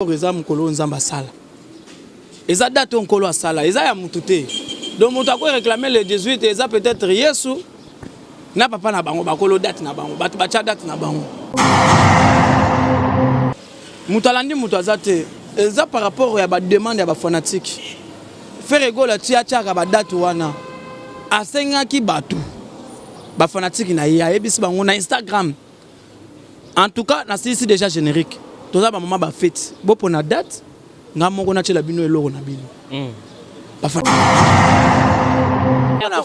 Eza mukolo nzamba sala. Eza date onkolo asala, eza ya mutu te. Donc mutu ako réclamer le 18 eza peut-être Yesu na papa na bango bakolo date na bango, batu bacha date na bango. Mutu alandi mutu azate, eza par rapport ya ba demande ya ba fanatique. Faire gola tia chaka ba date wana. Asenga ki batu. Ba fanatique na ya ebisi bango na Instagram. En tout cas, na sisi déjà générique. Tout ça, maman ba fête. Bon pour la date, nga mongo na chela bino eloko na bino. Ba fa. Tout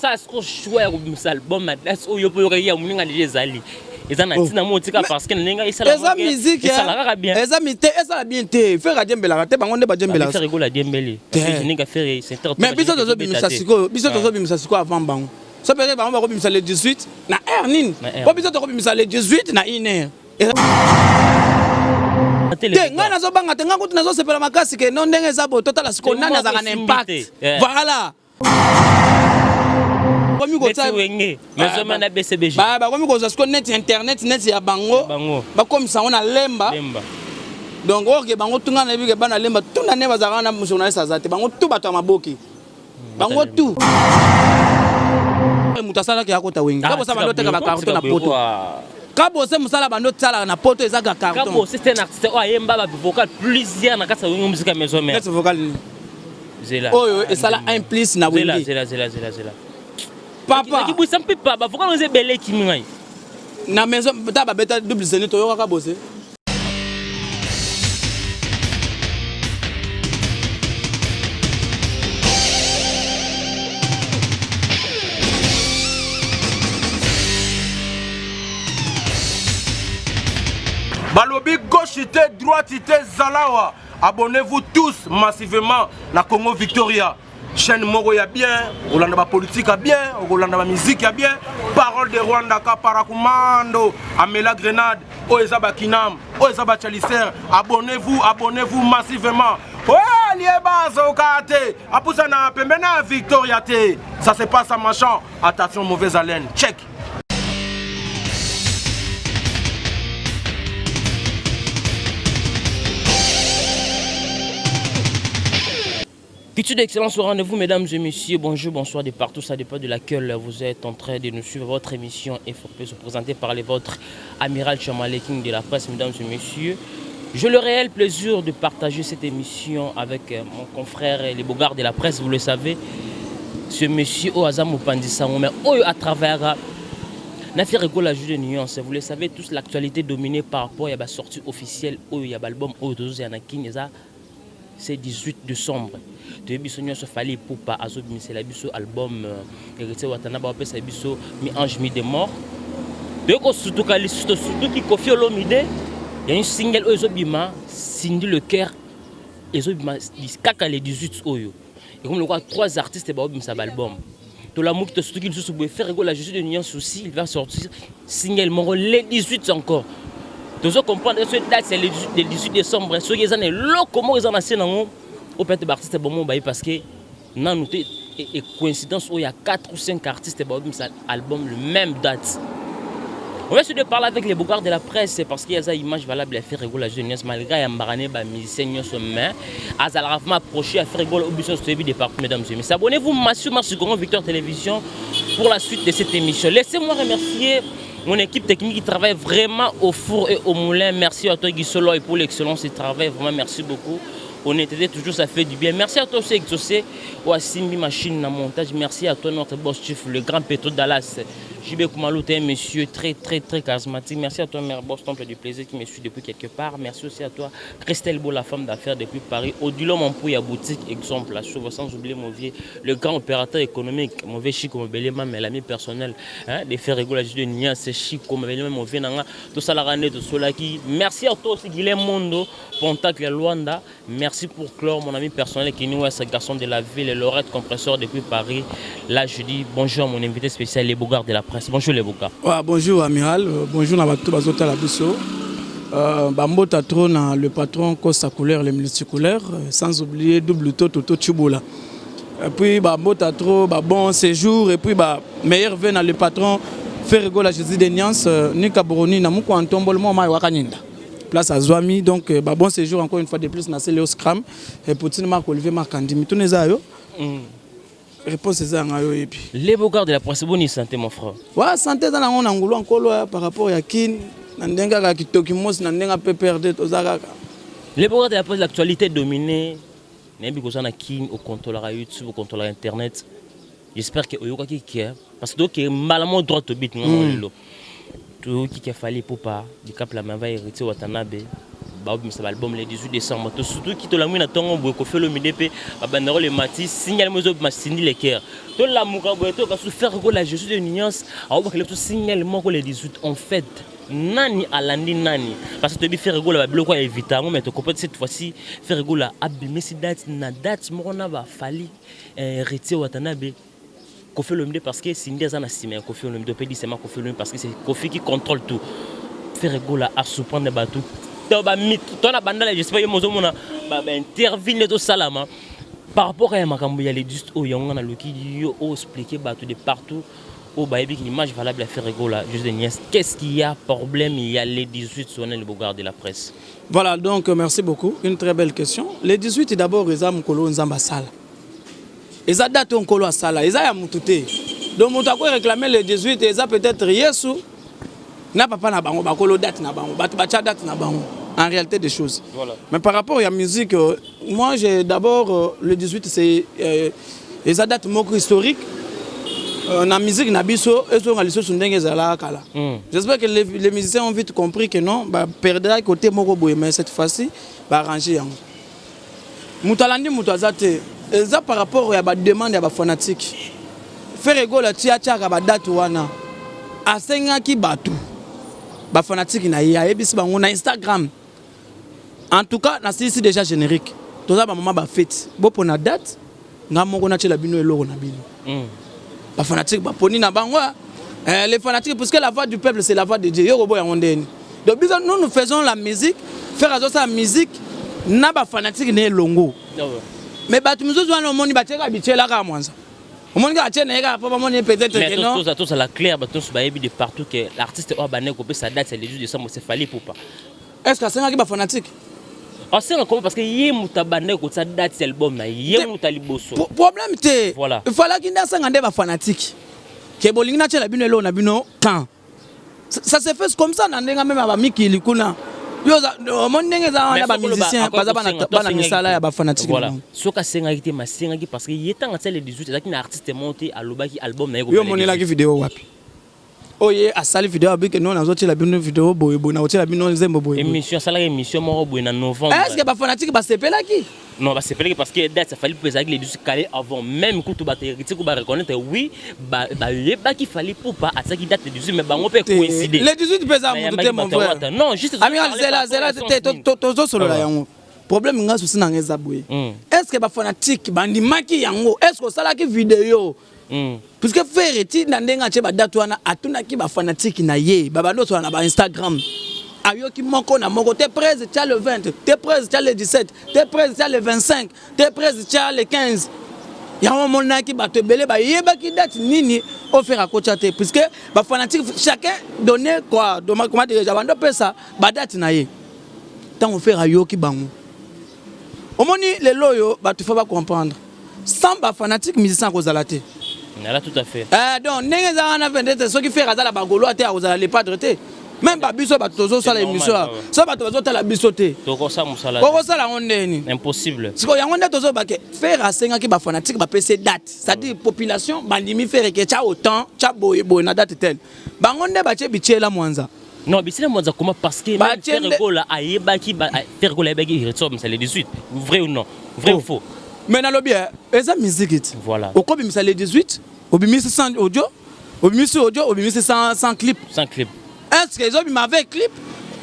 ça est-ce que choix au album est-ce que yo peut reya muninga les zali. Eza na tina motika parce que ninga isala. Eza musique. Eza bien. Eza mité, eza bien té. Faire radio mbela te bango nde ba jembela. Faire rigola diembeli. Ninga faire c'est très. Mais biso tozo bimisa siko, biso tozo bimisa siko avant bango. Ça peut être bango ba bimisa le 18 na Ernin. Ba biso tozo bimisa le 18 na Iner. Nga nazo banga te nga kutu nazo sepela makasi ke non ndenge za bo total asiko nani azaka na impact. Voilà. Komi ko tsa wenge. Mezo mana BCBG. Ba komi ko zasiko net internet net ya bango. Ba komi sa ona lemba. Donc oke bango tunga na bige bana lemba tunda ne bazaka na journaliste azate bango tu bato maboki. Bango tu. Mutasala ke akota wengi. Kabo sa bando teka ba carton na poto. Kabo se musala bando tsala na poto ezaka carton. Kabo c'est un artiste o ayemba ba vocal plusieurs na kasa wingo musique maison mère. Net vocal ni. Zela. Oh et ça là implice na wengi. Zela. Papa. Ki buisa mpipa ba vocal on belé ki mingai. Na maison ta ba beta double zénith to yoka kabose. Balobi gauchité, droitité, Zalawa. Abonnez-vous tous massivement la Congo Victoria. Chaîne Moro ya bien, Olanda politique a bien, Olanda musique a bien. Parole de Rwanda Kaparakumando, Amela Grenade, Oezaba Kinam, Oezaba Chalicer. Abonnez-vous massivement. Ouais, liebaz au kate. Apusana pembena Victoria te. Ça se passe à machin. Attention mauvaise haleine. Check. Pitchu d'excellence au rendez-vous, mesdames et messieurs. Bonjour, bonsoir de partout. Ça dépend de laquelle vous êtes en train de nous suivre. Votre émission est présentée par les vôtres Amiral Chamale King de la presse, mesdames et messieurs. J'ai le réel plaisir de partager cette émission avec mon confrère les bogards de la presse, vous le savez. Ce monsieur Oazam Oupandissango, mais à travers la Rigola Jeu de nuance, vous le savez tous, l'actualité dominée par rapport à la sortie officielle où il y a l'album c'est 18 décembre. De bisogno se fallait pour pas azobi c'est la biso album héritier watana ba pesa biso mi ange mi de mort. De ko surtout qui Koffi Olomide, il y a une single Ozobima Cindy le cœur Ezobima kaka les 18 oyo. Et comme le voit trois artistes ba obim sa album. To l'amour qui te surtout qu'il se pouvait faire rigoler la justice de nuance aussi, il va sortir single mon les 18 encore. Tu dois comprendre que cette date c'est le 18 décembre, ceux qui sont là comment ils en ont au peut-être artiste bon parce que non nous et coïncidence où il y a 4 ou 5 artistes bon ça album le même date. On va essayer de parler avec les bogards de la presse parce qu'il y a des images valables à faire rigoler la jeunesse malgré un barané ba musicien sur main azalavement approché à faire rigoler obligation de suivi des partout mesdames et messieurs. Abonnez-vous massivement sur Congo Victor Télévision pour la suite de cette émission. Laissez-moi remercier mon équipe technique qui travaille vraiment au four et au moulin. Merci à toi Guy Solo et pour l'excellence du travail. Vraiment merci beaucoup. Honnêteté, toujours ça fait du bien. Merci à toi aussi Exaucé, au Simbi Machine na montage. Merci à toi notre boss chief, le grand Petro Dallas. JB Koumalou, t'es un monsieur très charismatique. Merci à toi mère boss Temple du plaisir qui me suit depuis quelque part. Merci aussi à toi Christelle Beau, la femme d'affaires depuis Paris. Odilo Mampouya boutique exemple, la chauve sans oublier mon vieux, le grand opérateur économique, mon vieux Chico Mobelema, mais l'ami personnel, hein, des faits régulages de Nia, c'est Chico Mobelema, mon vieux Nanga, tout ça la rande de Solaki. Merci à toi aussi Guilhem Mondo, Pontac la Luanda. Merci pour Clore, mon ami personnel qui nous est ce garçon de la ville, Lorette Compresseur depuis Paris. Là je dis bonjour à mon invité spécial, les bogards de la presse. Bonjour les bogards. Bonjour Amiral, bonjour à tous les autres à la Bisso. Bambota trône le patron Costa Couleur, les multicouleurs, sans oublier double Toto Chibola. Et puis Bambota trop, bon séjour, et puis meilleur vin le patron, faire rigoler la Jésus des Niances, Nika Boroni, Namuko Antombol, moi Wakaninda. place à Zouami. Donc, bon séjour encore une fois de plus, Nassé Léo Scram. Et Poutine Marc Olivier Marc Andimi. Tout les ayo. Réponse c'est ça. Les beaux gars de la presse, bonne santé, mon frère. Ouais, santé dans la ronde angolo encore par rapport à Kin. Nandenga qui tokimos, Nandenga peut perdre Tozaka. Les beaux gars de la presse, l'actualité dominée. N'importe quoi na Kin au contrôle à YouTube, au contrôle à Internet. J'espère que Oyoka qui est parce que donc malement droit au bit non tout qui a fallu pour pas du cap la main va hériter Watanabe ba ça album le 18 décembre tout surtout qui te la mine attend on ko fait le MDP ba ndaro le mati signal mozo machine les cœur to la muka bo to ka faire ko la Jésus de nuance a ba le tout signalement ko le 18 en fait nani alandi nani parce que tu faire go la bloquer évidemment mais tu comprends cette fois-ci faire go la abîmer cette date na date mo na ba fali hériter Watanabe Kofi Olomide parce que c'est une des années mais Kofi Olomide peut dire c'est ma Kofi Olomide parce que c'est Kofi qui contrôle tout faire gola à surprendre les bateaux toi la bande j'espère que mozo mona intervenir tout salama par rapport à makambo ya les juste au yanga na loki yo expliquer bateau de partout au baïbi qui image valable à faire gola juste des qu'est-ce qu'il y a problème il y a les 18 sonner le bogard de la presse. Voilà donc merci beaucoup une très belle question. Les 18 d'abord les âmes kolo nzamba sala. Et ça date on kolo sala, et ça ya mututé. Donc on a réclamer les 18 et ça peut-être Yesu n'a pas na bango bakolo date na bango, bacha date na bango. En réalité des choses. Voilà. Mais par rapport à la musique, moi j'ai d'abord le 18 c'est et ça date moko historique. La musique na biso et so ngaliso sundenge zala kala. J'espère que les musiciens ont vite compris que non, bah perdra côté moko boye mais cette fois-ci va arranger yango. Mutalandi mutazate ça par rapport à la demande à fanatique. Faire égale à tia ka date wana. Asenga ki batu. Ba fanatique na ya ebisi bango na Instagram. En tout cas, c'est déjà générique. Tout ça ba maman ba fête. Bo pona date, nga moko na tshela bino eloko na bino. Ba fanatique ba poni na bango. Les fanatiques parce que la voix du peuple c'est la voix de Dieu. Yo bo ya ondeni. Donc nous faisons la musique, faire la musique na ba fanatique ne longo. Mais batu muzo zwana omoni bateka bichela ka mwanza. Omoni ka tshena eka papa moni peut-être que non. Mais tous à la claire tous ba yebi de partout que l'artiste obané ko pe sa date c'est le 18 décembre c'est fallait pour pas. Est-ce que c'est un ba fanatique? Ah c'est comment parce que yé mutabane ko sa date c'est album na yé mutaliboso. Problème té. Voilà. Il fallait qu'il n'a sanga ba fanatique. Que bolingi na tshela bino elo na bino quand. Ça se fait comme ça na ndenga même ba mikili kuna. Yo mon ndenge za wana ba musicien baza bana misala ya ba fanatique. Voilà. Soka senga kité ma senga ki parce que yetanga tshela le 18 ezaki na artiste monté alobaki album na yeko. Yo monela ki vidéo wapi? Oye asali vidéo abike non nazote la bino vidéo boye boye na hotel la bino nzembo boye. Émission sala émission moko boye na novembre. Est-ce que ba fanatique ba sepela ki? Non, c'est parce que date ça fallait peser les 18 calés avant même que tout battre critique ba reconnaître oui ba les ba qui fallait pour pas à ça qui date le 18 mais ba on peut coïncider. Les 18 pesa mon frère. Non, juste amiral zela to solo la yango. Problème nga souci na ngeza boye. Est-ce que ba fanatique bandimaki yango? Est-ce que ça la ki vidéo? Parce que faire eti na ndenga che ba date wana atuna ki ba fanatique na ye ba bando so na ba Instagram. Ayoki moko na moko te presse tia le 20, te presse tia le 17, te presse tia le 25, te presse tia le 15. Yango mona ki ba te belé ba yeba ki date nini au faire à côté te puisque ba fanatique chacun donner quoi comment dire bando pesa ba date na ye. Tant on faire ayoki bango. Omoni le loyo ba tu faut pas comprendre. Sans ba fanatique musicien ko zalate. Là tout à fait. Donc nenge za na vendete ce qui fait azala ba golo ate a ozala le padre te. Même pas biso ba tozo sala émission ça ba tozo tala biso te toko sa musala toko sala ondeni impossible siko yango nde tozo ba ke faire asenga ki ba fanatique ba pc date ça dit population bandimi faire ke cha autant cha boye boye na date tel bango nde ba che bichela mwanza non bichela mwanza comment parce que faire gola ayeba ki ba faire gola ayeba ki retourne c'est le 18 vrai ou non vrai ou faux mais na lobby eza musique voilà okobi misala le 18 obimisi sans audio obimisi sans clip est-ce qu'ils ont mis avec clip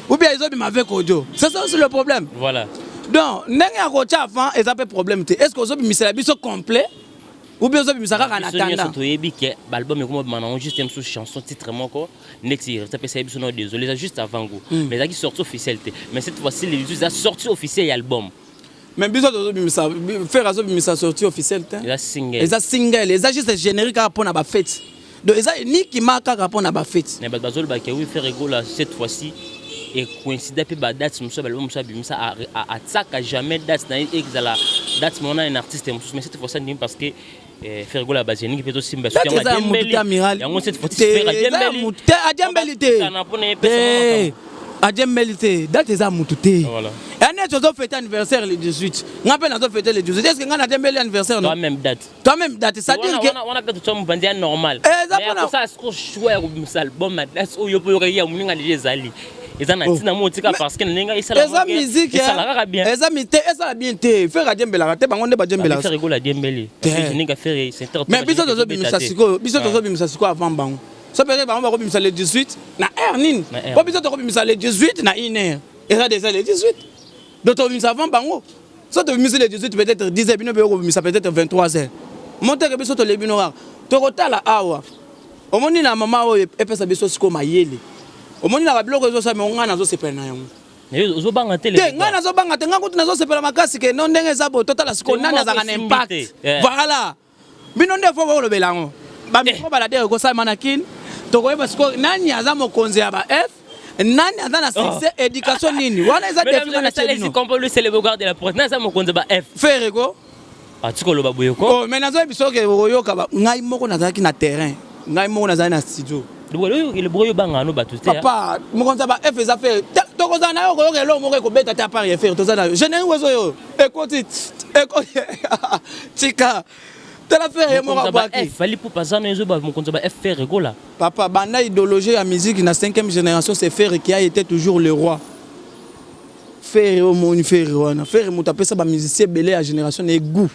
ou bien ils ont mis avec audio? C'est ça aussi le problème. Voilà. Donc, n'enga kocha avant, ils ont pas problème. Est-ce qu'ils ont mis ça complet ou bien ils ont mis ça en attendant? L'album est comme juste une chanson titre moko next year. Ça peut être désolé, juste avant go. Mais ça qui sorti officiel. Mais cette fois-ci les sorti officiel l'album. Mais bizarre de ça faire ça sorti officiel. Les single. Les juste générique pour na ba fête. Donc, ils ont ni qui marque à répondre à ma fête. Mais bazol ba oui faire rigolo cette fois-ci et coïncide puis ba date monsieur l'album monsieur bimisa à tsaka jamais date na exala date mon un artiste mais cette fois ça parce que faire gola bazeni qui peut aussi simba soutien à Dembélé yango cette fois faire Dembélé à Dembélé date za mututé voilà et tu as fêté anniversaire le 18 ngapena tu fêté le 18 est-ce que ngana Dembélé anniversaire non toi même date ça dire que on a peut tout ça mbandi normal mais ça se choix musal bon madras o yo po ya muninga les zali eza na tina motika parce que ninga isala eza musique eza bien eza bien te faire Dembélé te bango nde ba Dembélé faire rigola Dembélé ninga faire c'est mais biso tozo bimisa siko avant bango ça peut être bango ba bimisa le 18 na air nini po biso to bimisa le 18 na iner eza déjà le 18 d'autres bimisa avant bango ça to bimisa le 18 peut-être 10h bino be bimisa peut-être 23h monter que biso to le bino wa to kotala awa omoni na mama o epesa biso siko mayele omoni na biloko ezo sa me ngana zo sepela na yango ozo banga tele te ngana zo banga te ngakutu nazo sepela makasi ke non ndenge za bo totala siko nani azaka na impact voilà bino nde fo ba lobela ngo ba miko bala de ko sa manakin to ko eba siko nani aza mokonzi ya ba F nani aza na succès éducation nini wana eza défi na chelino si compo le célèbre de la province nani aza mokonzi ba F faire ko atiko lo ba boyoko oh mais nazo biso ke boyoka ba ngai moko nazaki na terrain ngai moko nazali na studio le boyo banga no batu te papa mokonza ba F eza faire tokoza na yo ko yo moko ko beta ta part faire toza na je n'ai wezo yo écoute tika tela faire mo ba baki fali pour pas na yo ba mokonza ba F faire rigola papa banda idéologie ya musique na 5e génération c'est faire qui a été toujours le roi faire au monde faire wana faire mutapesa ba musicien belé à génération et goût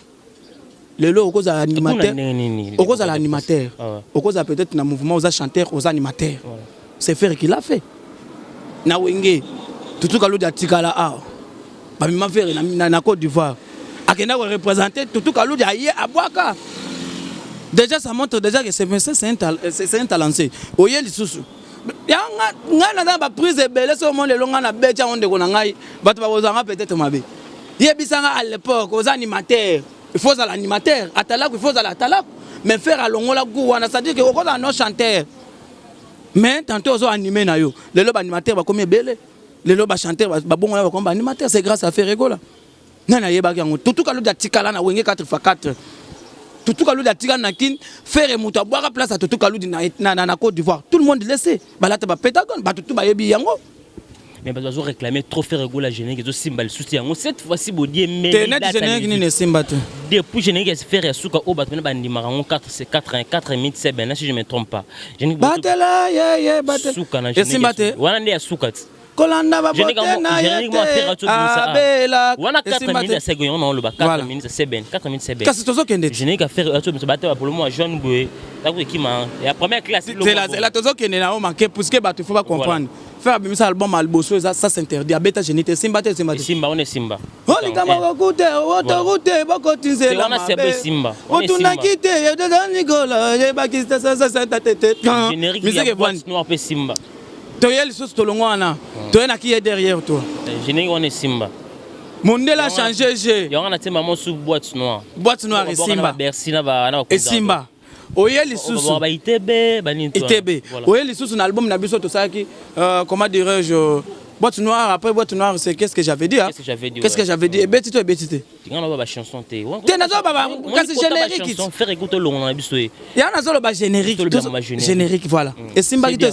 lelo okoza animateur okoza l'animateur okoza peut-être na mouvement oza chanteur oza animateur c'est faire qui l'a fait na wenge tutu kaludi atikala a ba mima faire na Côte d'Ivoire akenda ko représenter tutu kaludi aye abwaka déjà ça montre déjà que c'est un talenté oye lisusu yanga ngana na ba prise belé so monde longa na becha onde ko na ngai bato ba ozanga peut-être mabe yebisanga à l'époque aux animateurs il faut à l'animateur atalak il faut à l'atalak mais faire à longola gouana c'est à dire que on a nos chanteurs mais tantôt aux animés na yo les lob animateurs ba combien belé les lob chanteurs ba bon ba comme animateur c'est grâce à faire rigola nana yeba yango tout ka lo datikala na wenge 4x4 tout ka lo datikala na kin faire muta boire place à tout ka lo na Côte d'Ivoire tout le monde laissé ba la ba Pentagone ba tout ba yebi yango mais parce qu'ils ont réclamé trop faire rigoler générique ils ont symbole soutien cette fois-ci bodier mais générique ni ne symbate depuis générique faire suka au battement ba ndimara 4 c'est ben si je me trompe pas générique batela ye batela suka na générique wana ndi ya suka kolanda ba botena générique moi faire tout ça wana 4 minutes c'est gagnon non le ba 4 minutes c'est ben 4 minutes c'est ben kasi tozo kende générique à faire tout ça battre pour le moment jeune boy ta ko ekima ya première classe c'est la tozo kende na o manquer parce que bato faut pas comprendre faire un album alboso ça s'interdit à bêta génité simba on est simba oli kama kokute otoroute bakotinzela on c'est simba otunakite ya Nicolas ye bakista ça tete musique boîte noir pe simba toyel sous tolongwana toyena qui est derrière toi générique on est simba mondela a changé j'ai on a maman sous boîte noire et simba Bercy na ba et simba oye lisusu ba itebe oye lisusu na album na biso to saki comment dirais-je boîte noire après boîte noire c'est qu'est-ce que j'avais dit qu'est-ce que j'avais dit et betito ngana ba chanson te nazo baba kasi générique faire écouter le na biso ya nazo ba générique voilà et simba kito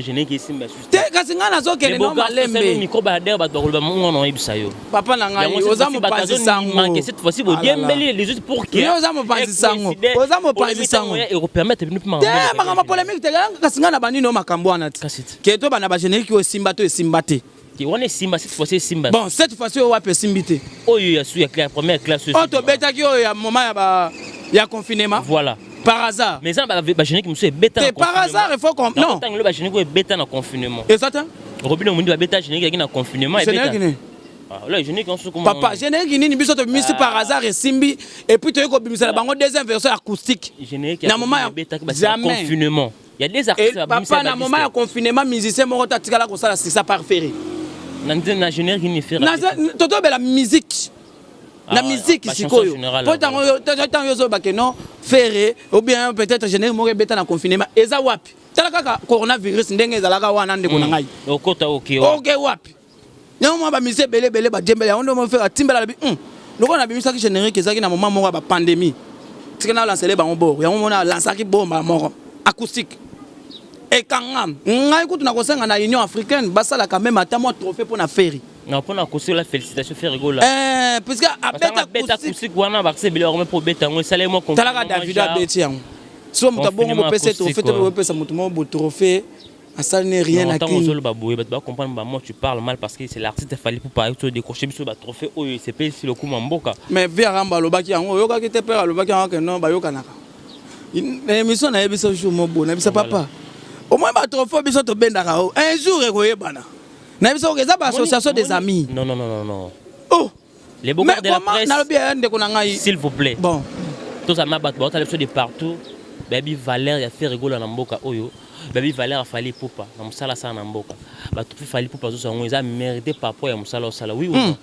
générique simba te kasi ngana zo kene no malembe micro ba der ba to ba ngono ibisa yo papa na ngai oza mo panzi sango manque cette fois-ci bo Dembélé les autres pour que oza mo panzi sango et permettre de nous te makama polémique te kasi ngana bani no makambo wana ke to bana ba générique o simba to simba te on est simba cette fois-ci simba bon cette fois-ci on va pe simbité oh ya su ya première classe on to beta ki o ya moment ya confinement voilà par hasard mais ça ba générique monsieur beta par hasard il faut qu'on non tant le ba générique beta na confinement et ça Robino mundi ba beta générique na confinement et beta là générique on se comment papa générique nini biso to musique par hasard et simbi et puis to ko bimisa la bango deuxième version acoustique générique na moment beta confinement il y a des artistes papa na moment ya confinement musicien moko tatikala ko sala c'est ça par ferry na générique ni faire toto la musique la musique sikoyo po tango yo zo bakeno faire ou bien peut-être générique mo beta na confinement eza wapi tala kaka coronavirus ndenge ezalaka wana ndeko na ngai okota okay wapi nyama ba mise belé ba djembele on doit faire timbela bi loko na bimisa ki générique ezaki na moment moko ba pandémie tika na lancer ba ngoboro yango mona lancer ki bomba moko acoustique et kangam ngai kutu na kosenga na Union africaine basala quand même ata mo trophée pour na ferry na pona acoustique la félicitation faire rigola parce que abeta acoustique wana ba sebele ko pour beta ngo sala mo ko talaka David abeti yango so muta bongo mo pese trophée to pesa mutu mo bo trophée ça n'est rien à qui comprendre tu parles mal parce que c'est l'artiste fallait pour parler de décrocher sur le trophée oh c'est pas si le coup mamboka mais via ramba lobaki yango yoka ki te père lobaki yango que non ba yoka naka émission na yebisa jour mo bon na bisa papa au moins ba trophée biso to bendaka un jour ekoyebana na bisa ko za ba association des amis non oh les beaux de la presse na lobi ande ko na ngai s'il vous plaît bon tous ça m'a battu de partout baby Valère il a fait rigoler na mboka oyo baby Valère fallait poupa na musala sana na mboka ba tout fallait poupa zo sango ils a mérité papa ya musala au sala oui ou non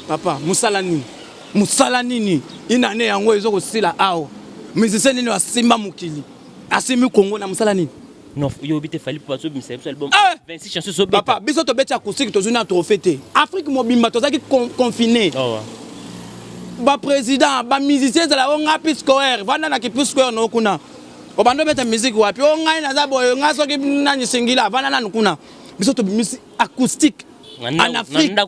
papa musala nini inane yango ezo ko sila ao musicien nini asimba mukili asimi Congo na musala nini non yo bité fallait poupa zo bimisa album 26 chansons so papa biso to beti acoustique to zuna trophée te Afrique mobimba to zaki confiné ba président ba musicien za la onga piscoer vanda na ki piscoer no kuna obando beta musique wapi o ngai na za boyo ngaso ki nani singila vana nanu kuna biso to musique acoustique en Afrique nanda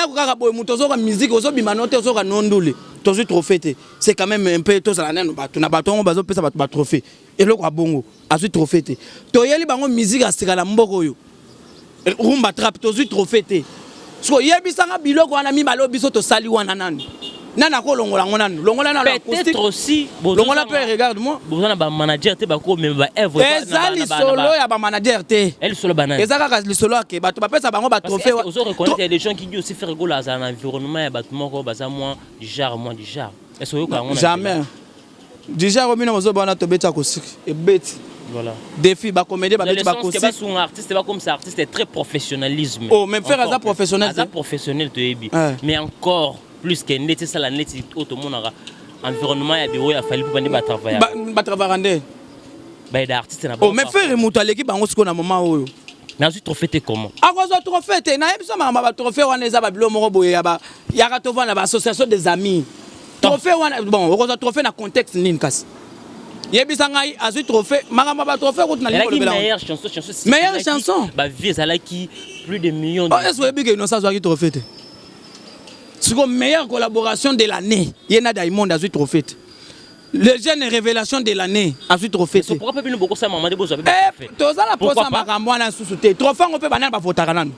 kukaka boyo muto zo ka musique ozo bima note ozo ka nondule to zo trophée c'est quand même un peu to ça nanu batu na batongo bazo pesa batu ba trophée eloko abongo azu trophée to yeli bango musique asika na mboko yo rumba trap to zo trophée so yebisanga biloko wana mi balo biso to sali wana nanu nana ko longola ngonanu longola na acoustique peut-être aussi longola pe regarde-moi bozana ba manager te ba ko même ba œuvre ezali solo ya ba manager te elle solo banane ezaka ka solo ke bato ba pesa bango ba trophée aux reconnaître il y a des gens qui disent aussi faire rigoler dans un environnement ya bato moko baza moins du genre est-ce que ko jamais déjà romina mozo bana to beta ko sik e beti voilà défi ba comédie ba beti ba ko sik ba son artiste ba comme ça artiste est très professionnalisme oh même faire ça professionnel ça professionnel to ebi mais encore plus que net ça la net tout le monde environnement ya bureau ya fallait pour ba travailler ba travailler ba d'artiste na oh mais faire mutu aleki bango siko na moment oyo na zu trophée comment akozo trophée na yebiso mama ba trophée wana eza ba bilo moko boye ya ba ya ka to vana ba association des amis trophée wana bon akozo trophée na contexte nini kasi yebisa ngai azu trophée makamba ba trophée ko na limolo bela meilleure chanson ba vie ça là qui plus de millions oh est-ce que bige no ça zo ki trophée c'est la meilleure collaboration de l'année. Il y a Diamond à trophée. Le jeune révélation de l'année à trophée. Pourquoi pas beaucoup ça maman de beaux avec tous la posa makambo na susuté. Trophée on peut bana ba votara nan.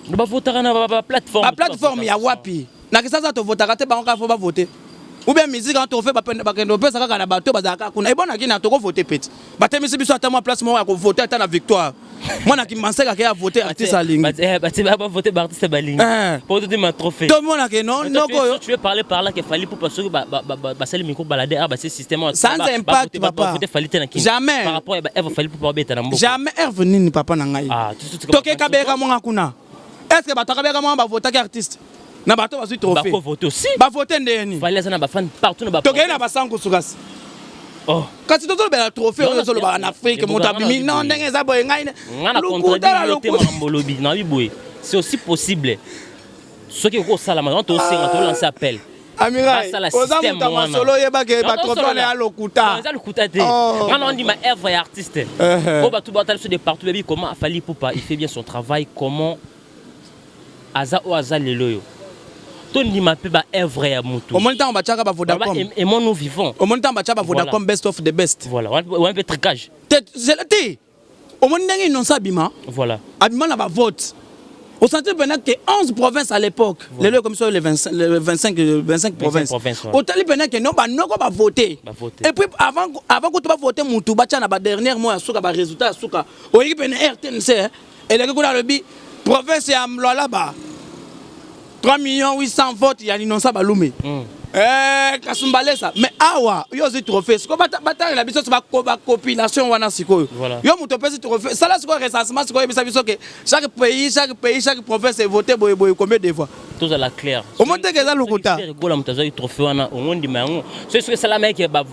Ba votara na ba plateforme. Ba plateforme ya wapi. Na kisa za to votara te ba on ka fo ba voter. Ou bien musique en trophée ba kendo pesa kaka na bato bazaka kuna. E bona kina to ko voter peti. Ba temisi biso ata mo place mo ya ko voter ata na victoire. Moi na ki manseka ke a voter artiste alingi. Ba voter ba artiste balingi. Pour te dire ma trophée. Tout le monde que non tu veux parler par là qu'il fallait pour parce que ba sali micro balader ba c'est système sans impact papa. Jamais. Par rapport à fallait pour pas beta na mboko. Jamais Herve nini papa na ngai. Toke kabeka mo ngakuna. Est-ce que ba kabeka mo ba voter artiste? Na bato ba trophée. Ba voter aussi. Ba voter ndeni. Fallait ça na ba fan partout na ba. Toke na ba sanko sukasi. Oh, quand tu te le trophée en Afrique, mon tabimi, non, c'est aussi possible. Ce qui est au Salama, on te lance appel. Amiral, solo yeba ke ba trophée à l'okuta. On dit ma œuvre est artiste. On va tout batailler sur des partout baby comment a fallu pour pas il fait bien son travail comment Aza ou Aza leloyo. Ton ni ma pe ba œuvre ya mutu. Au moins temps on va tchaka ba Vodacom. Et moi nous vivons. Au moins temps on va tchaka ba Vodacom best of the best. Voilà, on va être cage. C'est au moins ndenge non sabima. Voilà. Abima na ba vote. Au centre pendant que 11 provinces à l'époque, les comme ça les 25 provinces. Au tali pendant que non ba noko ba voter. Et puis avant que tu vas voter mutu ba tchana ba dernier mois suka ba résultat suka. O yiki pendant RTNC et les gars le bi province ya mlola ba 3 800 votes, il y a l'innocent Baloumé. Kasumbale ça. Mais awa, yo zi trophée. Ce qu'on bataille la biso c'est ma compilation wana siko. Yo muto pesi trophée. Ça là c'est quoi recensement c'est quoi bisa biso que chaque pays, chaque province est voté boy combien de fois. tous à la claire. Au moins que ça lokuta. Rigola mutazo trophée wana ongondi mango. C'est ce que ça la mec ba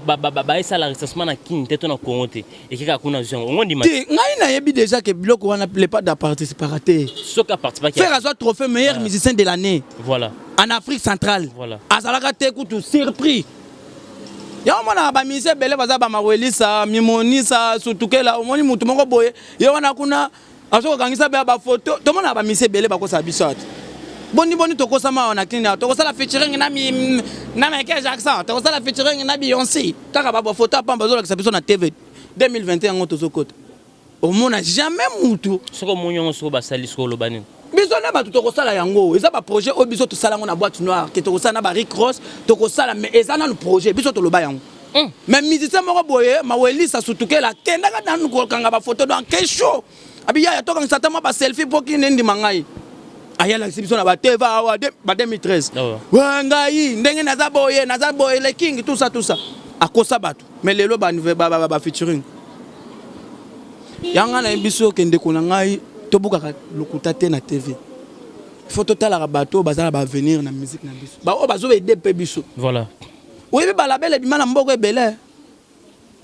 ça la recensement na kin teto na Congote et qui ka kuna vision ongondi ma. Ngai na yebi déjà que biloko wana plaît pas de participer. Ce qui a participé faire un trophée meilleur musicien de l'année. Voilà. En Afrique centrale. Voilà. Azalaka te kutu surpris. Ya mona ba musicien belé baza ba mawelisa mimonisa sutukela omoni mutu moko boye. Ya wana kuna aso kangisa ba photo. To mona ba musicien belé bako sa biso. Boni tokosama na kini tokosala featuring na Michael Jackson tokosala featuring na Beyoncé kaka ba photo pamba zo la biso na TV 2021 ngo tozokota omona jamais mutu soko munyongo soko basali soko lobani biso na ba tokosala yango eza ba projet o biso tosala ngo na boîte noire ke tokosala na ba Rick Ross tokosala mais eza na projet biso to loba yango mais musicien moko boye mawelisa sutukela kenda ka danu ko kanga ba photo dans quel show abiya ya toka nsata ma ba selfie poki nendi mangai ayala exhibition na ba TV ba 2013 wangai ndenge naza boye le king tout ça akosa bato mais lelo ba featuring yanga na biso kende kuna ngai tobuka lokuta te na TV faut total la bato bazala ba venir na musique na biso ba o bazo aider pe biso voilà oui ba label bima na mboko ebele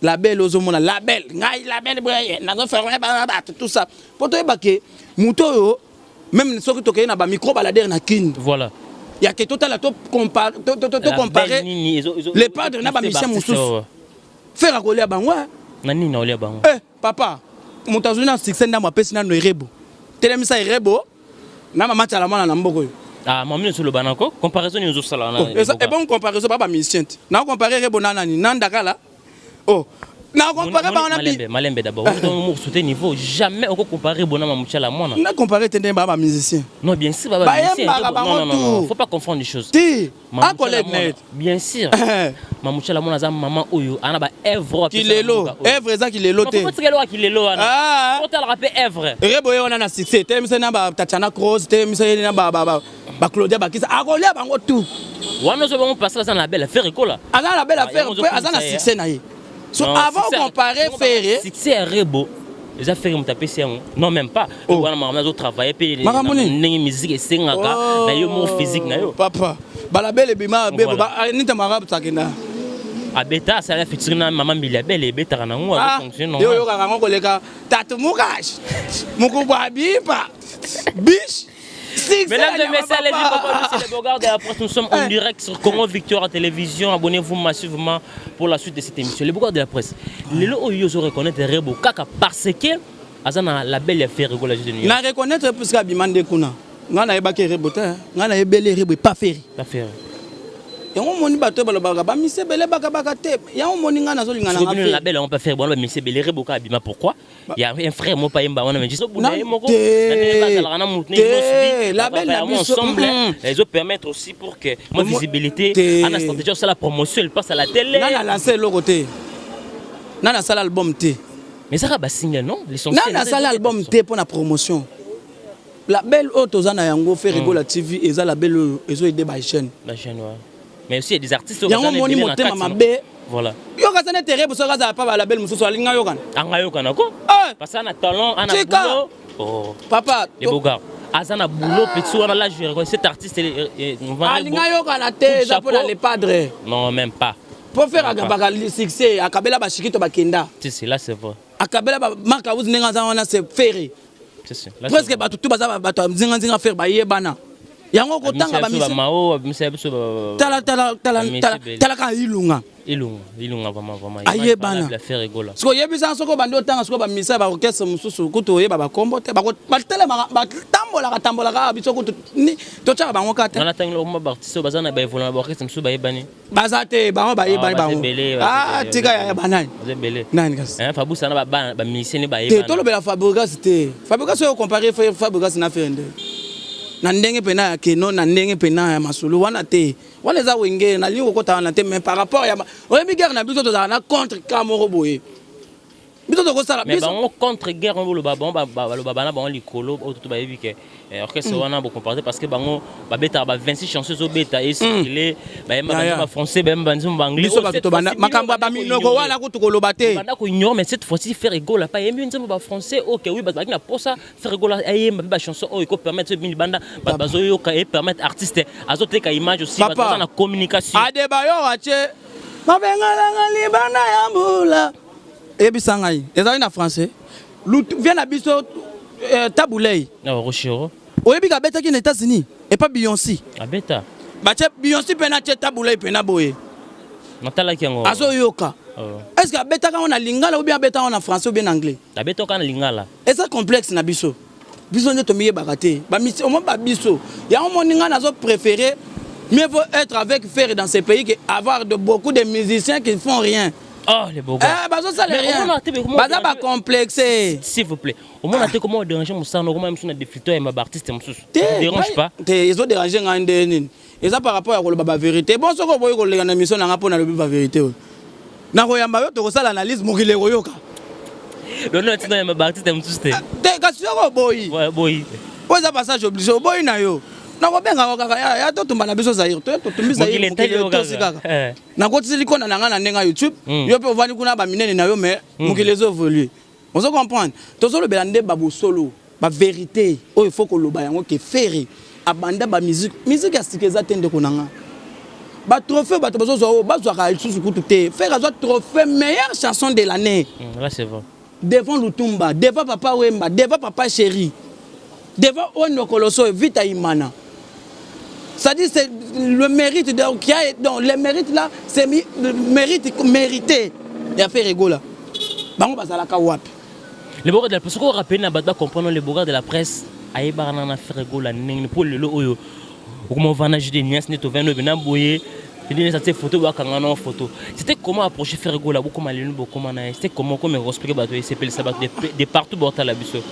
label ozomona label ngai label boye nazo faire ba tout ça pour to ebake muto yo même ceux qui ont un micro balader na kin. Voilà. Il y a que total à comparer les padres na ba mission mususu. Faire akolia ba ouais. Nani na olia ba. Eh papa, mutazuna succès na mapesi na no erebo. Telemisa erebo na mama tala mwana na mboko yo. Ah mamine sur le banako comparaison ni ozo sala na. Et bon comparaison ba mission. Na comparer erebo na nani nandakala. Oh. Na comparer ba na Malembe d'abord. On soutenir niveau jamais on comparer Bonama Mouchala mona. Na comparer tendé ba musicien. Non bien sûr ba musicien. Non, faut pas confondre les choses. Ti, a collègue net. Bien sûr. Mamouchala mona za maman oyo ana ba Evre Kilelo. Evre za kilelo te. Faut que kilelo ana. Ah. Faut le rappeler Evre. Rebo yo na succès. Te misena ba Tatiana Cross, te misena ba Claudia Bakisa. A kolia bango tout. Wana zo ba on passer ça na belle affaire ekola. Ana la belle affaire, azana succès na ye. So avant de comparer Ferré, c'est Rebo. Les affaires me taper c'est non même pas. On a maman travailler payer les musique et singaka na yo mon physique na yo. Papa, balabel bima bebo ba ni tamara tsakena. Abeta ça la featuring na maman Bilabel et beta na ngo fonctionne non. Yo yo ka ngo koleka tatu mukash. Mukubwa bipa. Bish. Mesdames et messieurs, les Bogards de la presse, nous sommes en direct sur Congo Victoire à télévision. Abonnez-vous massivement pour la suite de cette émission. Les Bogards de la presse, les lots où ils reconnaissent Rebo Kaka parce que Azana la belle affaire Rebo la juste de New York. Na reconnaître plus qu'à Bimande Kuna. Ngana ebake Rebo ta, ngana ebele Rebo pas faire. Pas faire. Yango moni bato baloba ba mise bele baka te. Yango moni ngana zo lingana nga faire. La belle on pas faire bon mise bele Rebo ka bima pourquoi? Il y a un frère mo pa yemba wana mais jiso buna moko. La belle ensemble les autres permettre aussi pour que moi visibilité ana stratégie sur la promotion elle passe à la télé. Nana lancer le côté. Nana sala album T. Mais ça va single non? Les sons. Nana sala album T pour la promotion. La belle autozana yango fait rigola TV et ça la belle ezo aider ba chaîne. La chaîne ouais. Mais aussi il y a des artistes qui ont moni motema mabe. Voilà. Yo ka sana terre pour ça ka pas la belle mususu alinga yo kana. Anga yo kana ko? Parce que na talent, ana boulot. Oh. Papa, les Bogards. Azana boulot petit wana là je reconnais cet artiste alinga yo kana te ça pour les padres. Non, même pas. Pour faire agabaka succès, akabela ba shikito bakenda. C'est là c'est vrai. Akabela ba marka vous nenga za wana c'est ferré. C'est presque bato tout baza bato zinga faire ba yebana. Yango kotanga ba misi mao misi biso tala ka ilunga vraiment ayebana la faire rigola siko yebisa soko bando tanga soko ba misa ba orchestre mususu kuto yeba ba kombo te ba tele ba tambola ka biso kuto ni to tshaka bango kata na tanga mo ba artiste bazana ba evoluna ba orchestre mususu ba yebani bazate bango ba yebani bango tika ya banani zebele nani kasi Fabrice na ba musicien ba yebani te to lobela Fabrice te Fabrice yo comparer Fabrice na faire na ndenge pena ya keno na ndenge pena ya masulu wana te wana za wenge na lingo kota wana te mais par rapport ya oyebi guerre na biso to za na contre Kamoro boye biso tokosala mais bango contre guerre on le babon le babana bango likolo autoto ba yebi ke orchestre wana bo comporter parce que bango ba beta ba 26 chansons au beta et circuler ba yamba ba français ba yamba ba anglais biso ba to bana makambo ba minoko wana ko tukoloba te bana ko ignore mais cette fois-ci faire rigolo la pas yembi nzembo ba français OK oui ba na posa faire rigolo ayemba ba chanson o ko permettre mini banda ba bazoyo ka et permettre artiste azote ka image aussi ba na communication ade ba yo ache mabengala ngali bana ya mbula ebisangai ezali na français vient na biso Taboulay Rochero oyebi ka beta ki na États-Unis et pas Beyoncé abeta bache Beyoncé pena che Taboulay pena boye natala kiango azo yoka est-ce que beta ka on a lingala ou bien beta on a français ou bien anglais abeta ka na lingala et ça complexe na biso biso nde to miye bakate ba misi au moins ba biso ya on moninga nazo préférer mieux vaut être avec faire dans ces pays que avoir de beaucoup de musiciens qui ne font rien. Oh les beaux gars. Bazo ça rien. Baza ba complexé. S'il vous plaît. Au moins on comment déranger mon sang comment même sur des filtres et ma artiste me dérange pas. Ils ont dérangé ngande nini. Et ça par rapport à la vérité. Bon soko boy ko le na mission na ngapo na le vérité. Na ko yamba yo to ko sala analyse mokile ko yoka. Le nom est dans ma artiste me tous te. Te ka soko boy. Ouais boy. Ouais ça passage obligé boy na yo. Na ko benga ko kaka ya to tumba na biso Zaire to tumbiza Zaire to sikaka. Na ko tsili ko na nga na YouTube yo pe ovani kuna ba minene na yo mais mokile zo évoluer. On se comprendre. To solo belande babu solo ba vérité. Oh il faut ko loba yango ke faire abanda ba musique ya sikeza tende ko nanga. Ba trophée ba to zo ba zo ka isusu kutu te. Faire azo trophée meilleure chanson de l'année. Là c'est vrai. Devant Lutumba, devant Papa Wemba, devant Papa Chéri. Devant Ono Koloso Vita Imana. Ça dit c'est le mérite donc le mérite là c'est le mérite mérité. Il a fait rigola. Bango bazala ka wapi. Les bourgs de la presse, qu'on rappelle na bata comprendre les bourgs de la presse aye barana na faire rigola ning pour le oyo. Comment va na juder nias neto veno bena boyer. Il dit cette photo ba kanga na photo. C'était comment approcher faire rigola beaucoup mal beaucoup comment na c'était comment expliquer bato et s'appelle ça de partout borta la biso.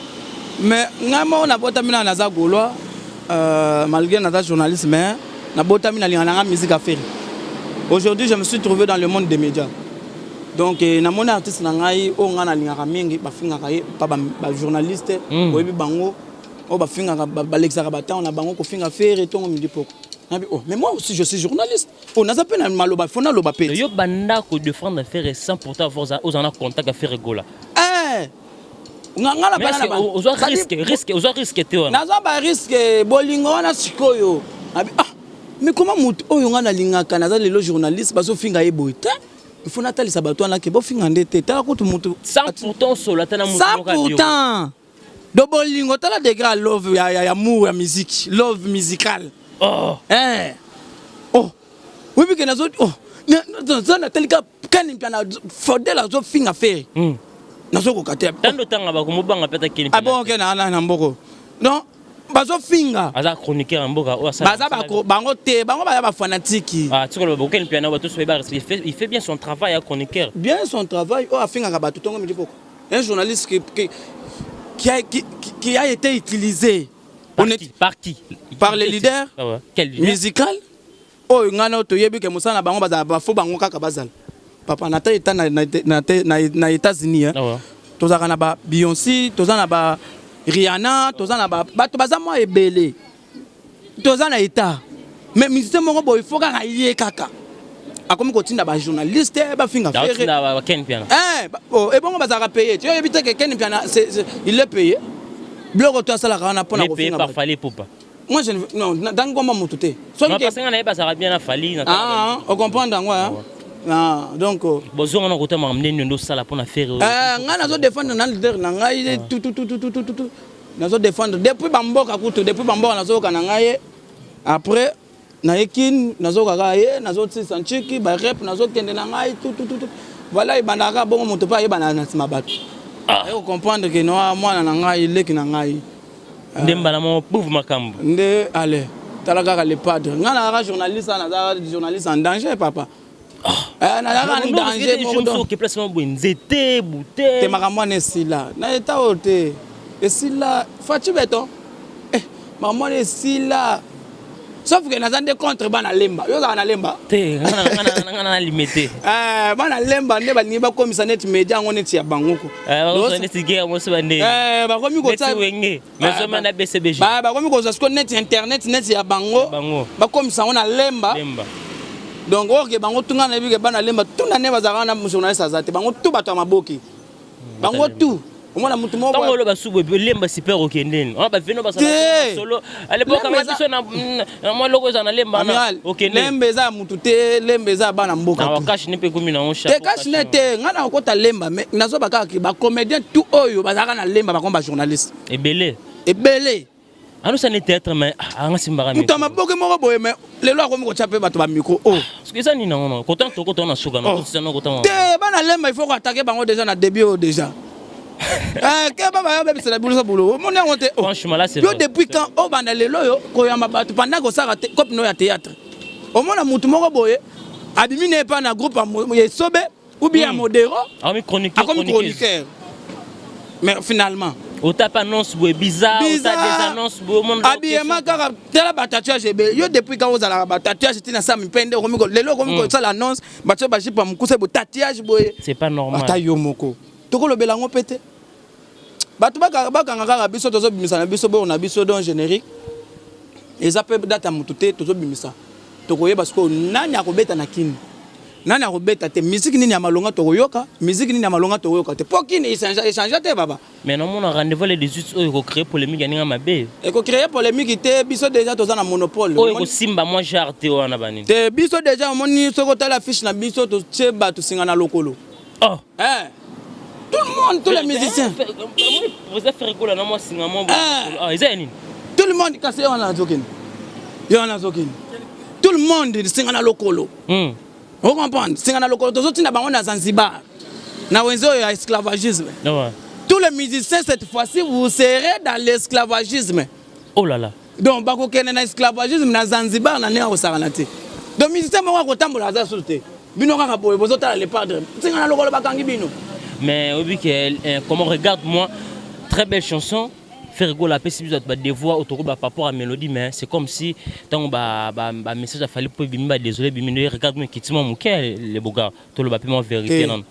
Mais ngama on a bota mina na za golois malgré notre journaliste, mais la musique à faire. Aujourd'hui, je me suis trouvé dans le monde des médias. Donc, mon artiste, journaliste, mais moi aussi, je suis journaliste. On a pas mal faut na loba pe. Yo banda ko défendre faire sans pourtant aux en contact à faire rigola. Ngala bana ba risque te wana naza ba risque bolingo wana sikoyo mais comment mutu oyo ngana lingaka naza lelo journaliste bazo finga yeboite il faut natalisa bato wana ke bo finga ndete tala kutu mutu 100% solo tana mutu 100% do bolingo tala degré love ya amour ya musique love musical oui mais que nazo na telika kani mpana fodela zo finga faire nazo kokatea tando tanga ba komobanga peta kini abonke na mboko non bazo finga aza chroniqueur mboka o asa baza bango te bango ba fanatique tsiko ba keni piano ba to soba il fait bien son travail à chroniqueur bien son travail o afinga ka bato tongo midi poko un journaliste qui a été utilisé par les leaders musical o ngana to yebi ke musana bango baza ba fo bango kaka bazala papa na ta na États-Unis tozaka na ba Beyoncé tozana ba Rihanna tozana ba bato baza mo ebele tozana état mais musicien moko boy faut ka yé kaka akomi kotinda ba journaliste ba finga faire ba Ken Piana et bon bazaka payer tu éviter que Ken Piana il est payé bloco toi ça la kana pona ko finga par Fally Poupa. Moi je non dans ngoma mutu te so que parce que na ba ça bien na Fally na on comprend ngwa donc besoin on côté m'amener ndo sala pour na faire nga nazo défendre na leader na ngai tout nazo défendre depuis bamboka kutu depuis bamboka nazo kana ngai après na ekin nazo kaka ye nazo tsisa nchiki ba rep nazo kende na ngai tout voilà ibandaka bongo moto pa yeba na sima bato et comprendre que no mwana na ngai leki na ngai ndemba na mo pauvre makambo nde allez talaka le padre nga na journaliste na journaliste en danger papa na danger mo que placement nzete bouté te makamwa nesila na eta ote esila fachi beto makamwa nesila sauf que nazande contre bana lemba yo za na lemba te ngana limité bana lemba ne balingi bakomisa net media ngo neti ya bangoko so neti guerre mo so bande bakomi ko ta wenge mais so mana BCBG bakomi ko zasko net internet net ya bango bakomisa ngo na lemba donc oke bango tunga na bike bana lemba tuna ne bazaka na journaliste azate bango tu bato ya maboki bango tu omona mutu mo tango lo basubo lemba super okendeni on ba veno ba solo à l'époque quand biso na mo loko za na lemba na okendeni lemba za mutu te lemba za bana mboka na cash ne pe komi na on chat te cash ne te ngana okota lemba mais nazo baka ki ba comédien tout oyo bazaka na lemba ba komba journaliste ebele anu ça ne théâtre mais anga simbara mutu maboke moko boye mais lelo akomi ko chape bato ba micro parce que ça ni non content to na suka na to na content te bana lemba il faut ko attaquer bango déjà na début déjà que baba yo bebisa biso boulot mon honte franchement là c'est yo depuis quand o banda lelo yo ko yamba bato pendant ko sara cop no ya théâtre au mona mutu moko boye abimi ne pas na groupe ya sobe ou bien modéro ami chroniqueur mais finalement au tape annonce bizarre au tape des annonces monde habillement kaka tela ba tatouage yo depuis quand vous allez ba tatouage tina sa mpende ko miko lelo ko miko ça l'annonce ba tso ba jipa mukuse bo tatouage boye c'est pas normal ata yo moko toko lo belango pété bato bakanga kaka biso tozobimisa na biso bo na biso don générique eza pe data mutu te tozobimisa tokoyeba siko nani akobeta na kini nani akobeta te musique nini ya malonga tokoyoka musique nini ya malonga tokoyoka te po kini échange te baba mais non mon rendez-vous les 18 oyo ko créer polémique ya ninga mabe e ko créer polémique te biso déjà toza na monopole oyo ko simba moi jarte wana banini te biso déjà omoni soko tala fiche na biso to cheba to singa na lokolo oh tout le monde, tous les musiciens. Vous avez fait rigoler, non, moi, c'est un moment. Tout le monde, cassé, on a zokin. Tout le monde, c'est un lokolo. Vous comprenez? C'est un lokolo. Tous les autres, on Zanzibar. Na wenzo ya esclavagisme. Tous les musiciens, cette fois-ci, vous serez dans l'esclavagisme. Oh là là. Donc, bako kene na esclavagisme na Zanzibar na nea osaranate. Donc, musiciens, moi, ko tambola za soute. Bino kaka boye, bozota les padres. C'est un lokolo bakangi bino. Mais oui, comment regarde-moi, très belle chanson. Faire rigoler la PCB des voix autour par rapport à mélodie, mais c'est comme si tant que message a fallu pour bimba désolé bimino regarde-moi qui tient mon cœur les beaux gars tout le bapiment vérité non.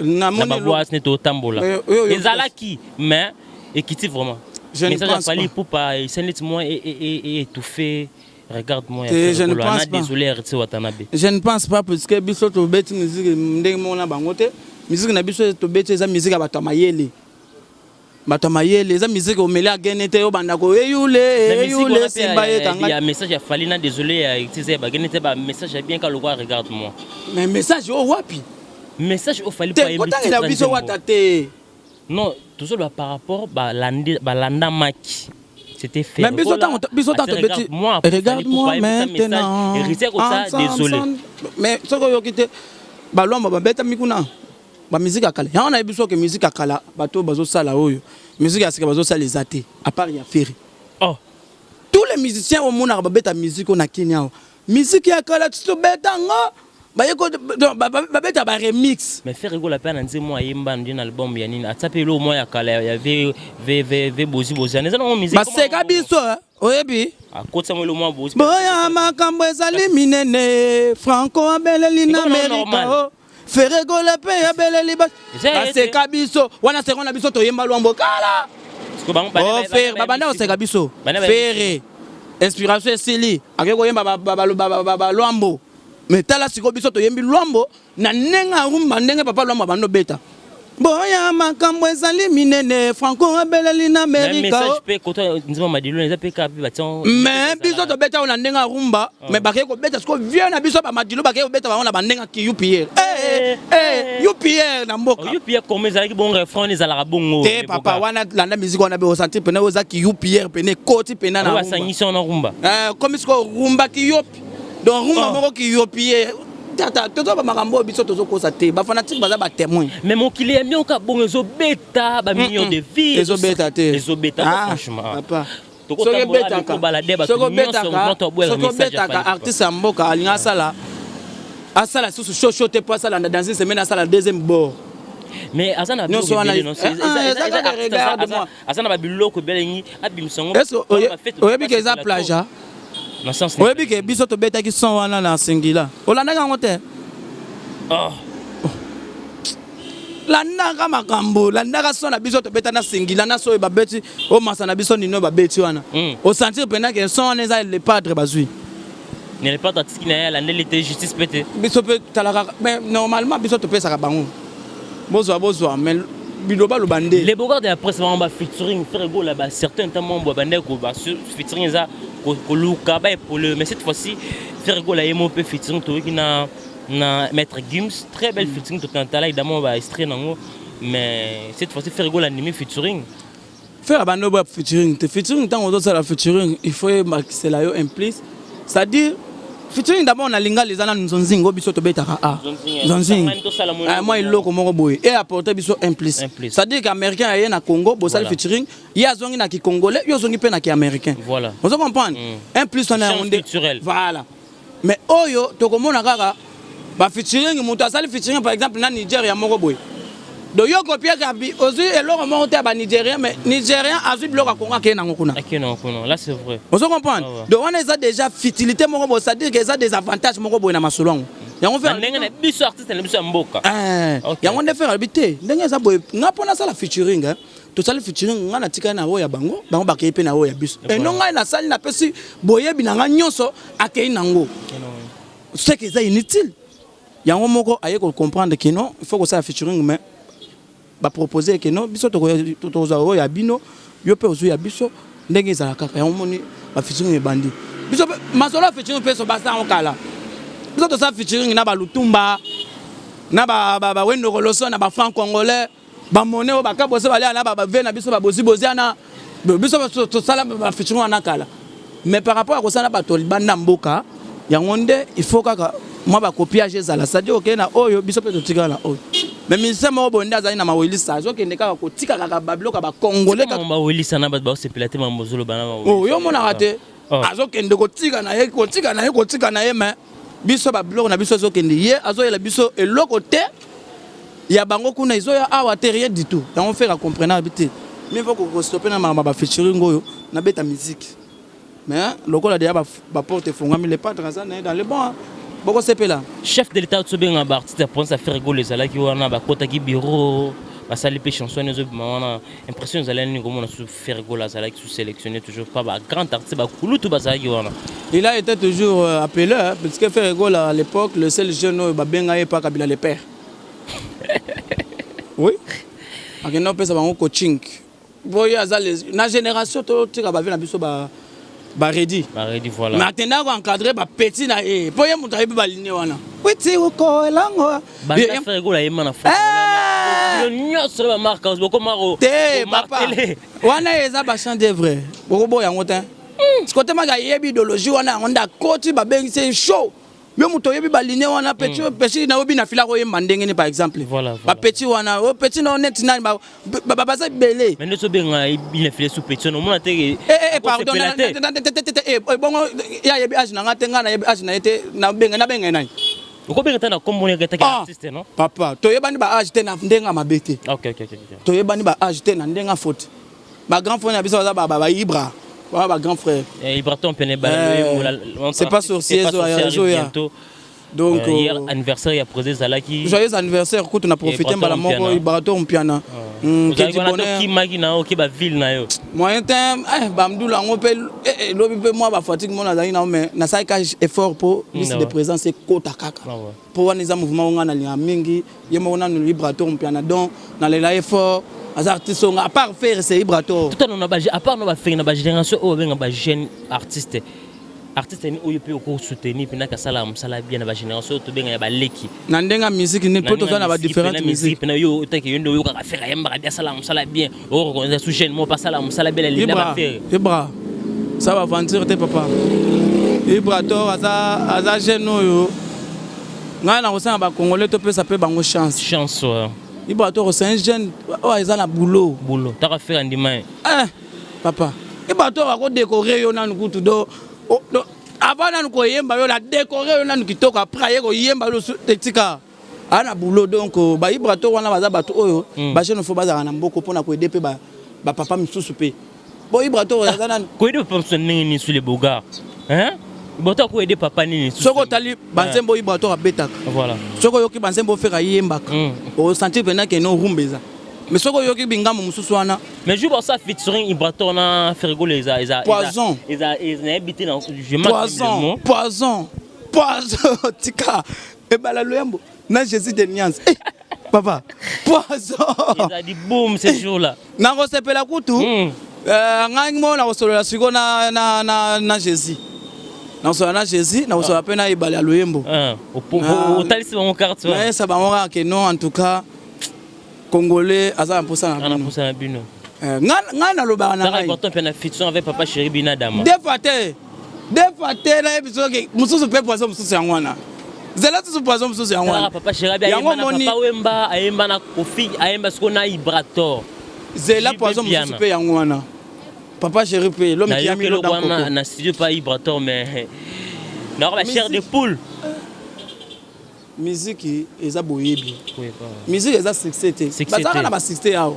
Na voix ce n'est au tambola. Les alaki mais et qui vraiment. Message a fallu pour pas c'est nettement et étouffé. Regarde-moi, je ne pense pas. Désolé, je ne pense pas parce que biso to beti musique ndenge mona bangote. Musique na biso to beti za musique bato mayele. Bato mayele za musique o mela genete yo bandako eyule simba ekanga. Il y a message ya falina désolé utiliser ba genete ba message bien ka lokwa regarde-moi. Mais message o wapi? Message o fali pas émettre. Kota na biso watate. Non, tout ça par rapport ba landa maki. C'était fait. Mais regarde-moi maintenant. Désolé. Mais ce que yo kité balomba ba beta mikuna. Ba musique akala. Ya on a biso que musique akala bato bazo sala oyo. Musique asika bazo sala les athées à part ya Ferry. Oh. Tous les musiciens au monde ba beta musique on a Kenya. Musique akala tu beta nga. Ba yeko ba beta ba remix. Mais faire rigoler la peine en moi yemba ndin album ya nini. Atapé lo moi akala ya v bozi aneza na musique. Ba seka biso oyebi. Akotsa mo lo moi bozi. Boya makambo ezali minene. Franco abeleli na America. Ferrego le pe abeleli ba. Seka biso wana sekona biso to yemba lwambo kala. Oh fer babanda o seka biso. Ferré. Inspiration Sili. Akeko yemba ba lwambo. Mais tala siko biso to yembi lwambo na nenga rumba ndenge papa lwambo bando beta. Boya makambo ezali minene Franco abeleli na America. Mais message pe koto nzima madilo neza pe ka bi batan. Mais biso to beta ona ndenga rumba mais bakay ko beta siko vieux na biso ba madilo bakay ko beta ba ona bandenga ki UPR. UPR na mboka. UPR comme ezali bon refrain ezala bongo. Te papa wana landa musique wana be ressentir pena oza ki UPR pena koti pena na rumba. Wa sangisi ona rumba. Comme siko rumba ki yop. Donc rumba moko ki UPR. Tata toto ba makambo biso tozo kosa te ba fanatique baza ba témoin. Mais mon client aime bien ka bon ezo beta ba millions de vies. Ezo beta te. Ezo beta franchement. Papa. Soko beta ka balade ba soko beta ka artiste mboka alinga sala. Asala sous show te pas sala dans une semaine asala deuxième bord. Mais Azana non regarde-moi. Azana ba biloko belengi abimsongo. Est-ce oyebi que eza plagiat? na sens oyebi ke biso tobetaki son wana na singila olandaka yango te landaka makambo landaka son na biso tobeta na singila na so babeti omasa na biso nino babeti wana osentir mpena ke son wana eza le padre bazwi ne pas artistique na landeli te justice pété biso pe talaka mais normalement biso topesaka bango bozwa mais biloba lobande les bogards de la presse vraiment ba featuring frère go là ba certains temps membres bande ko ba featuring za ko luka ba pour le mais cette fois-ci frère go là yemo pe featuring to qui na maître Gims très belle featuring to tantala évidemment ba extrait nango mais cette fois-ci frère go l'animé featuring faire bande ba featuring te featuring tant on doit la featuring il faut c'est là yo implice c'est-à-dire featuring d'abord on a linga les ana nzonzingo biso to betaka nzonzing moi iloko moko boye et apporter biso implice c'est-à-dire qu'américain aye na Congo bo sala featuring ya zongi na ki congolais yo zongi pe na ki américain voilà on comprendre implice on a ondé voilà mais oyo to komona kaka ba featuring muta sala featuring par exemple na Nigeria moko boye do yo copier kabi ozu eloko moko te ba Nigérien mais Nigérien azu biloko Congo ke na ngokuna là c'est vrai on se comprendre donc on a déjà futilité moko bo c'est-à-dire que ça des avantages moko boye na masolongo yango faire ndenge na biso artiste na biso mboka yango nde faire habiter ndenge za boye ngapona sala featuring to sala featuring ngana tika na oya bango ba ke pe na oya biso et non ngai na sali na pesi boye binanga nyonso akei nango c'est que ça inutile yango moko aye ko comprendre que non il faut que ça featuring mais ba proposer que non biso to zo ya bino yo pe ozo ya biso ndenge ezala kaka ya moni ba featuring bandi biso masolo featuring pe so basa on kala biso to sa featuring na ba lutumba na ba wendo koloso na ba franc congolais ba monnaie o ba ka bosse bale na ba ve na biso ba bosi boziana biso to sala ba featuring na kala mais par rapport à kosala ba to banda mboka ya ngonde il faut kaka moi ba copiage ezala c'est-à-dire OK na oyo biso pe to tika na oyo mais ministère mo bonda za na mawelisa azokende kaka kotika kaka babiloka ba congolais kaka mawelisa na ba se pilater mambozolo bana mawelisa yo mona rate azokende kotika na ye mais biso babiloko na biso azokende ye azoyela biso eloko te ya bango kuna izoya awa te rien du tout donc on fait comprendre habiter mais faut ko stopper na ba featuring oyo na beta musique mais lokola déjà ba porte fongami les pas dans le bon boko sepela chef de l'état tsobenga ba artiste pense à faire rigoler ça là qui wana ba kota ki bureau ba sali pe chanson nezo wana impression za lani comme on a su faire rigoler ça là qui sous sélectionner toujours pas ba grand artiste ba kulutu ba ça qui wana il a été toujours appelé parce que faire rigoler à l'époque le seul jeune ba benga e pas Kabila le père oui akena pesa bango coaching boya za les na génération to tika ba vena biso ba Baredi voilà maintenant encadrer ba petit na po ye muta yebi ba ligne wana witi uko elango ba faire go la yema na fo le nyos ba marque boko maro te papa wana eza ba chant d'œuvre boko boya ngota côté maga yebi idéologie wana ngonda koti ba bengi c'est show yo muto yebi ba ligne wana petit na obi na fila ko yemba ndenge ni par exemple ba petit wana o petit na net na ba ba za belé mais ne so benga il file sous petit no mona te pardon bongo ya yebi age na ngate ngana yebi age na ete na benga nai uko benga tana comme on est artiste non papa to yebani ba age te na ndenga mabete OK to yebani ba age te na ndenga faute ba grand frère na biso ba Ibra ba grand frère Ibraton pene ba c'est pas sorcier bientôt donc hier anniversaire ya posé Zalaki joyeux anniversaire ko tuna profiter mbala moko Ibraton mpiana qui magina o ki ba ville na yo moyen temps ba mdula ngo pe lobi pe moi ba fatigue mona zali na mais na sai ka effort pour liste de présence c'est kota kaka pour wana za mouvement ngana linga mingi yemo na no Ibraton mpiana donc na lela effort az artistes à part faire c'est Ibraton tout on a ba à part no ba faire na ba génération o benga ba jeune artiste ni oyo pe ko soutenir pina ka sala musala bien na ba génération to benga ya ba leki na ndenga musique ni poto na ba différentes musiques pina yo take yo ndo yo ka faire yamba bien sala musala bien o ko sous jeune mo pas sala musala bien les ba faire Ibra ça va aventure te papa Ibraton aza jeune oyo ngana ko sa ba congolais to pe ça peut bango chance Ibraton c'est un jeune oh ils ont la boulot ta ka faire ndima papa Ibraton a ko décorer yo na nkutu do avant nous koyemba yo la décorer yo nanu kitoko après yo yemba lo tetika ana boulot donc ba Ibraton wana baza bato oyo ba jeune fo baza na mboko pona ko aider pe ba papa misusu pe bo Ibraton baza na ko aider personne ni sur les bogards hein Boto ko aider papa nini. Soko tali banzembo Ibrator abetaka. Voilà. Soko yoki banzembo fera yembaka. O sentir pendant que non rumbeza. Mais soko yoki bingamu mususu wana. Mais je vois ça featuring Ibrator na Fergo les Poison. Ils habité dans je Poison. Tika. Et bala loyambo. Na Jésus de Niance. Papa. Poison. Ils a dit boum ce jour là. Na ko sepela kutu. Ngai mo na ko solola siko na Jésus. Na so na Jésus, na so apena ibale loyembo. Au talisi mon carte. Mais ça va moi que non en tout cas Congolais aza mposa na bino. Ngai na loba na ngai. Ça important pena featuring avec papa Chéri Binadama. Deux fois na episode ke mususu pe poison mususu yangwana. Zela tusu poison mususu yangwana. Papa Chéri papa Wemba ayemba na Kofi ayemba siko na Ibrator. Zela poison mususu pe yangwana. Papa Chéri pe l'homme qui a mis le dans le na studio pas Ibrator mais na la chair de poule. Musique eza boyebi. Musique eza succès. Bazaka na ba succès yao.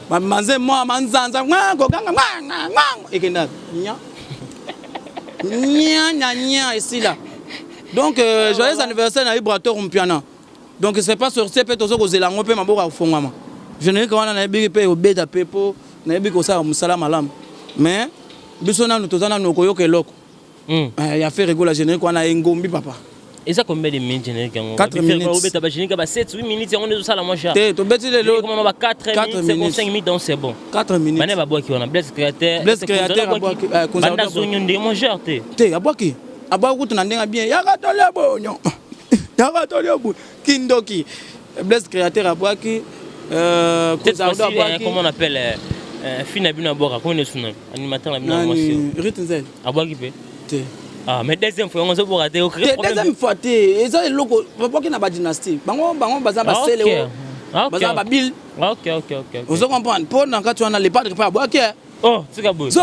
Manze moi manzanza ngako ganga ekenda. Nya ici là. Donc joyeux anniversaire na Ibrator mpiana. Donc c'est pas sorcier peut tozo kozela ngope maboka fongama. Je ne sais pas na bigi pe obeta pepo na bigi ko sa musala malam. Mais biso na tozana noko yoke loko. Ya fait rigoler générique wana engombi papa. Et ça combien de minutes générique 4 minutes. Obeta ba générique ba 7 8 minutes on est ça la moins cher. To beti le lo. Comment ba 4 minutes 5 minutes donc c'est bon. 4 minutes. Mané ba bois qui on a Blaise créateur. Blaise créateur bois qui banda zonyo ndé mon cher te aboki aboku tunandenga bien yaka tolia bonyo. Yaka tolia bu kindoki. Blaise créateur aboki comment on appelle Fina Bina Boka, comment est-ce qu'on animateur la Bina Ritzenzel. Aboki pe. Te. Ah mais deuxième fois on se pour rater au créer deuxième fois te eza loko papa ki na ba dynastie bango baza ba sele o baza ba bil OK vous comprenez pour na kati wana le padre pa boaki oh tika boy so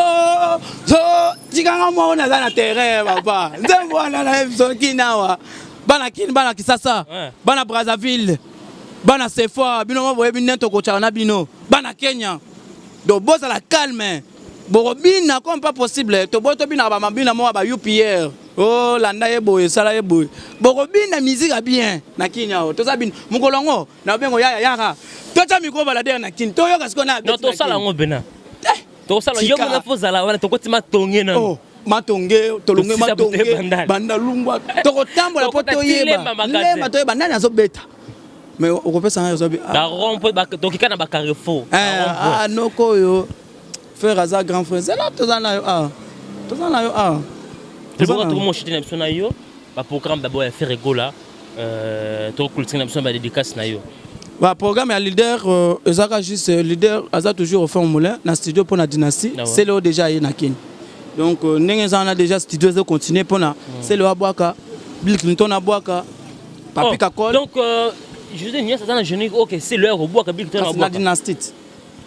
tikanga mo na za na terrain papa nzembo wana na episode kinawa bana Kisasa bana Brazzaville bana Sefa bino mo boye binento ko chana bino bana Kenya do boza la calme borobina comme pas possible to boto bina ba mabina mo ba UPR oh landa yebo sala yebo borobina musique a bien na Kenya to sabine mukolongo na bengo yaka to ta miko balader na Kenya to yoka sikona non to sala ngo bena to sala yo mo fo zala wala to kotima tonge na oh matonge tolonge matonge banda lungwa to kotambola poto yeba lema to yeba nani azobeta mais okopesa nga yozobi la rompo to kikana ba Carrefour noko yo frère Aza grand frère c'est là tozana yo tozana yo c'est pourquoi tout le monde chute na biso na yo ba programme d'abord faire rigola to culture na biso ba dédicace na yo ba programme ya leader ezaka juste leader Aza toujours au fond moulin na studio pour la dynastie c'est là déjà na Kenya donc ndenge on a déjà studio de continuer pour na c'est le abwaka Bill Clinton abwaka Papi Kakol donc je dis Nias dans la générique OK c'est l'heure au bois Bill Clinton abwaka la dynastie.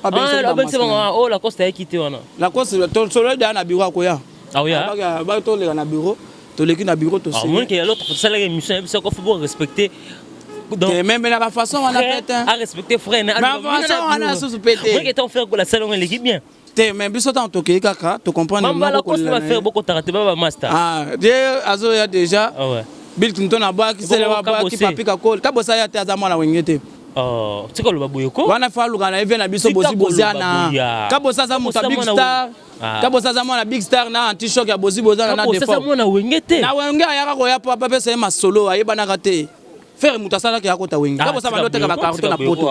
Oh la Coste a quitté on a. La Coste to solo da na bureau ko ya. Ah oui ba to le na bureau, to le ki na bureau to c'est. Ah moi que l'autre salaire émission c'est qu'il faut respecter. Donc même la façon on a fait à respecter frère na. La façon on a sous pété. Moi que t'en faire que la salle on l'équipe bien. Te même biso tant to ke kaka to comprendre moi la Coste va faire beaucoup taraté ba master. Ah azo ya déjà. Ah ouais. Bill Clinton na ba ki sele ba ki Papi Kakol. Kabosa ya te azama na wengete. Oh, tu connais le baboyoko? Wana faluka na event na biso bozi bozana. Kabosa za muta big star. Kabosa za mwana big star na anti-shock ya bozi bozana na defo. Kabosa za mwana wengete. Na wenge ayaka ko ya papa pesa ma solo ayeba na kate. Faire muta sala ke yakota wenge. Kabosa bando teka ba carton na poto.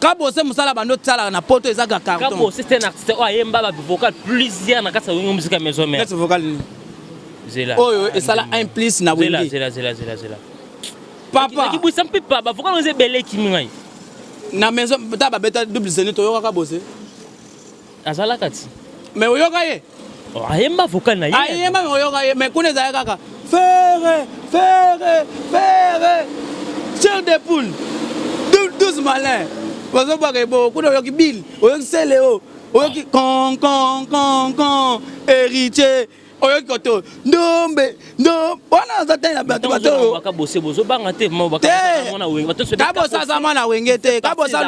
Kabosa musala bando tsala na poto ezaka carton. Kabosa c'est un artiste o ayemba ba vocal plusieurs na kasa wenge musique maison mère. Quel vocal? Zela. Oh et ça la implice na wenge. Zela. Papa qui bouge ça peut pas faut qu'on ait belé qui m'aille na maison ta ba beta double zénith to yoka bosé azala kati mais oyoka ye ayemba vocal na ye ayemba mais oyoka ye mais kuneza ya kaka faire chair de poule 12 malins bazo ba ke bo kuna yoki bill oyoki seleo oyoki con héritier oyoki koto ndombe wana za tena bato baka bosé bozo banga te mo baka mona wenga bato se kabosa za mwana wenge te kabosa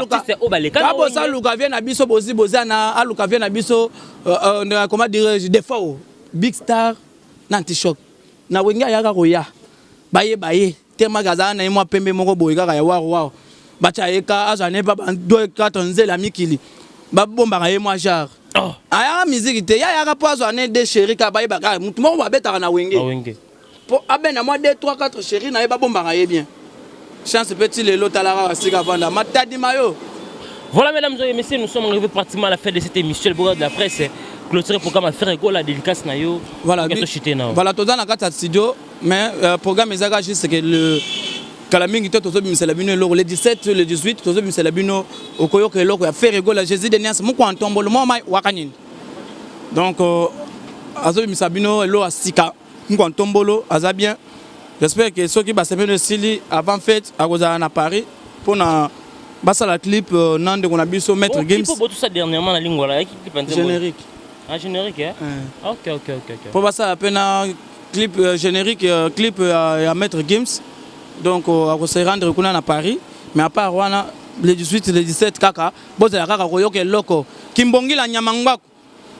luka vient na biso bozana aluka vient na biso comment dirais-je des fois big star nanti choc na wenga ya koya baye tema gaza na moi pembe moko boye kaka ya waru bacha eka azane ba 2-4 nzela mikili ba bomba ka ye moi jar aya musique te ya ka pozo ane de chéri ka baye baka mutu moko ba betaka na wenge po abena moi 2-3-4 chéri na ye ba bomba ka ye bien chance petit lelo talara sika vanda matadi mayo. Voilà mesdames et messieurs, nous sommes arrivés pratiquement à la fin de cette émission le programme de la presse clôturé programme à faire ego la dédicace na yo voilà tout dans la carte studio mais programme ezaka juste que le kalamingi to tozo bimisela bino le 17 le 18 tozo bimisela bino okoyoka eloko ya faire ego la Jésus de Nias moko antombolo moma wakanini donc azo bimisela bino elo asika moko antombolo aza bien. J'espère que ceux qui va se faire sili avant fête à cause à Paris pour na basa la clip nande qu'on a biso Maître Games. Pour tout ça dernièrement la ligne voilà clip générique. Ah générique hein. OK. Pour basa la peine clip générique clip à Maître Games. Donc à cause se rendre qu'on à Paris mais à part wana le 18 le 17 kaka boza la kaka koyoka loko kimbongi la nyamangwa.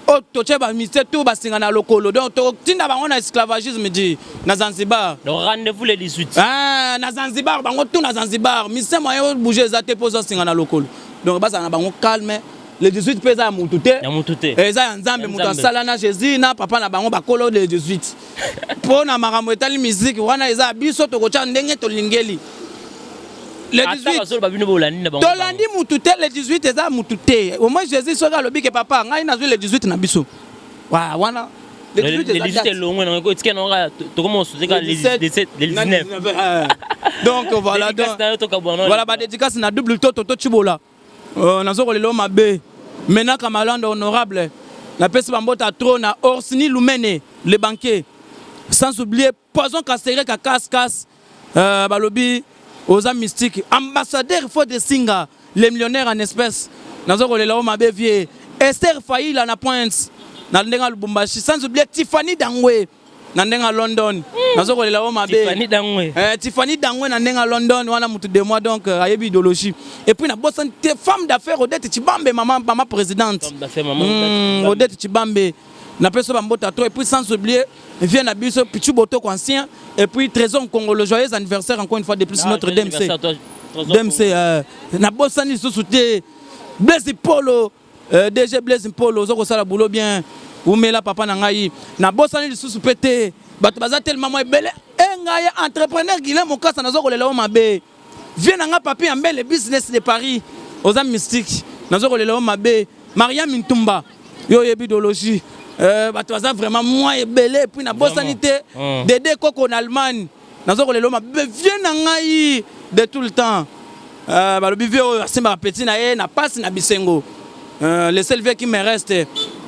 Oh, toche ba mystère tout basinga na lokolo donc to tinda bango na esclavagisme dit na Zanzibar. Donc rendez-vous le 18. Ah na Zanzibar bango tout na Zanzibar mystère moyen bouger za te poser singa na lokolo. Donc basa na bango calme le 18 pesa mutute. Ya mutute. Eza nzambe mutu sala na Jésus na papa na bango bakolo le 18. Po na makambo etali musique wana eza biso to kocha ndenge to lingeli. Le 18 tolandi mutute le 18 eza mutute au moins Jésus soka lobi ke papa ngai nazwi le 18 na biso wa wana le 18 est long on ko tikena nga to comment se dire le 17 le 19 donc voilà voilà ba dédicace na double toto chibola nazo kolelo mabe mena kamalanda honorable na pesi bambota trop na Orsini Lumene le banquier sans oublier poison casseré ka casse balobi aux hommes mystiques, ambassadeur faut de Singa, les millionnaires en espèces. Nous avons les hommes vieux. Esther Faye la na pointe, Nandenga Lubumbashi, sans oublier Tiffany Dangwe, Nandenga London. Nous avons les hommes Tiffany Dangwe. Tiffany Dangwe Nandenga London, on a mutu de moi donc ayebi idéologie. Et puis na bosse femme d'affaires Odette Chibambe maman présidente. Femme d'affaires maman Odette Chibambe. Na personne bambota trop et puis sans oublier vient à biso Pichu Boto conscient et puis Trésor Congo le joyeux anniversaire encore une fois de plus notre DMC na bossani sous-souté Blaise Polo DG Blaise Polo zoko sala boulot bien ou mela papa na ngai na bossani sous pété bato baza tellement ebele ngai entrepreneur Guilhem Mokasa na zoko lela mabe vient na nga papi en belle business de Paris aux amis mystiques na zoko lela mabe Maria Mintumba yo yebidologie bato baza vraiment moi ebele puis na bosanité Dédé Koko en Allemagne nazo kolelo ma vient na ngai de tout le temps balobi vieux asimba petit na ye na passe na bisengo le seul vieux qui me reste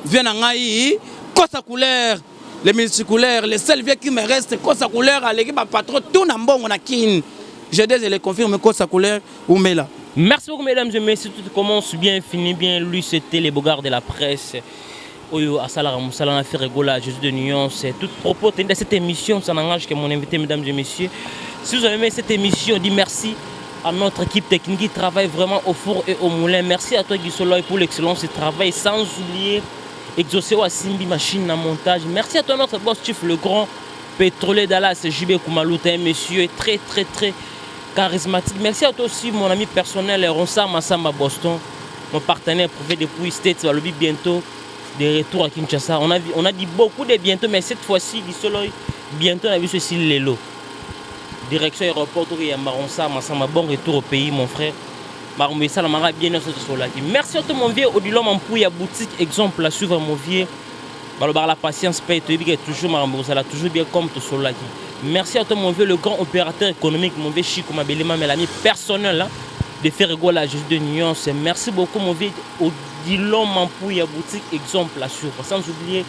vient na ngai kosa couleur les multicouleurs le seul vieux qui me reste kosa couleur aleki ba patron tout na mbongo na kin je les confirme kosa couleur ou mela. Merci beaucoup mesdames et messieurs, tout commence bien, finit bien. Lui c'était les bogards de la presse. Oyo Asalara Moussala fait rigoler Jésus de nuance. Tout propos de cette émission, ça n'engage que mon invité, mesdames et messieurs. Si vous avez aimé cette émission, dis merci à notre équipe technique qui travaille vraiment au four et au moulin. Merci à toi Guy Soloy pour l'excellence du travail. Sans oublier Exauceo Simbi Machine en montage. Merci à toi notre boss Chief le grand pétrolier Dallas JB Koumalouta, un monsieur très charismatique. Merci à toi aussi mon ami personnel Ronsa Massamba Boston, mon partenaire privé depuis States, va le bientôt. De retour à Kinshasa. On a dit beaucoup de bientôt, mais cette fois-ci, bientôt on a vu ceci Lelo. Direction aéroport, il y a Maronsa, Massama, bon retour au pays, mon frère. Marmouissa, la Mara, bien merci à tout mon vieux, Odilon Mampouille, à boutique, exemple, à suivre mon vieux. La patience paye, tu es toujours Marmouissa, toujours bien comme tout Solaki. Merci à toi mon vieux, le grand opérateur économique, mon vieux Chico, ma belle maman, l'ami personnel, hein, de faire rigoler la juste de nuance. Merci beaucoup mon vieux, Odilon Mampouille, à boutique, exemple, à suivre. Sans oublier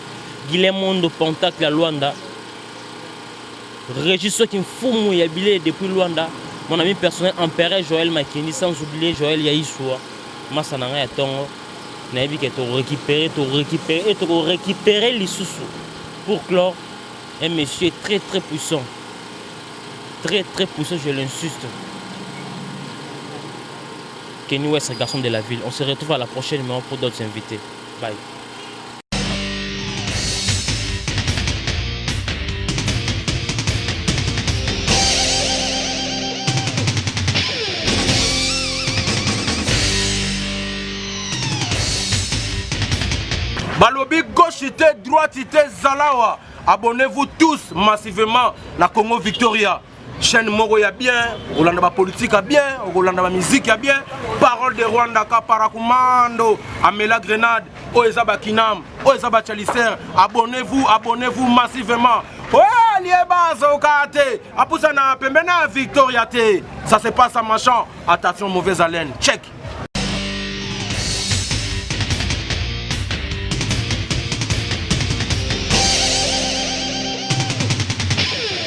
Guilhem Mondo, Pontac, la Luanda. Régis qui me fout mon habillé depuis Luanda. Mon ami personnel, Empereur Joël Makini, sans oublier Joël Yaïsoua. Massananga et Tongo. Naïbi qui est récupérer les sous-sous. Pour clore, un monsieur très puissant. Très puissant, je l'insiste. Kenny West, garçon de la ville. On se retrouve à la prochaine numéro pour d'autres invités. Bye. gauchité, droitité, Zalawa. Abonnez-vous tous massivement na Congo Victoria. Chaîne Moro ya bien, Olanda politique a bien, Olanda musique a bien. Parole de Rwanda ka parakumando, Amela Grenade, Oezaba Kinam, Oezaba Chalicer. Abonnez-vous massivement. Ouais, liebaz au kate. Apousa na pembena Victoria te. Ça se passe à machin. Attention, mauvaise haleine. Check.